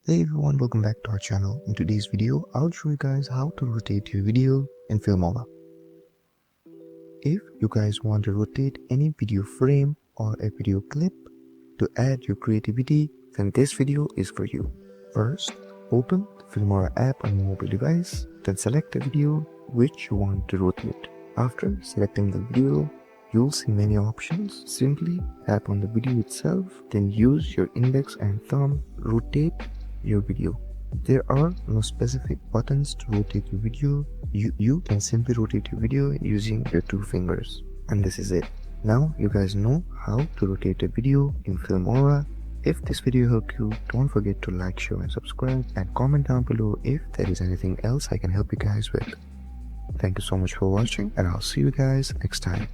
Hey everyone, welcome back to our channel. In today's video, I'll show you guys how to rotate your video in Filmora. If you guys want to rotate any video frame or a video clip to add your creativity, then this video is for you. First, open the Filmora app on your mobile device, then select the video which you want to rotate. After selecting the video, you'll see many options. Simply tap on the video itself, then use your index and thumb, rotate your video. There are no specific buttons to rotate your video. You can simply rotate your video using your two fingers. And this is it. Now you guys know how to rotate a video in Filmora. If this video helped you, don't forget to like, share and subscribe, and comment down below if there is anything else I can help you guys with. Thank you so much for watching, and I'll see you guys next time.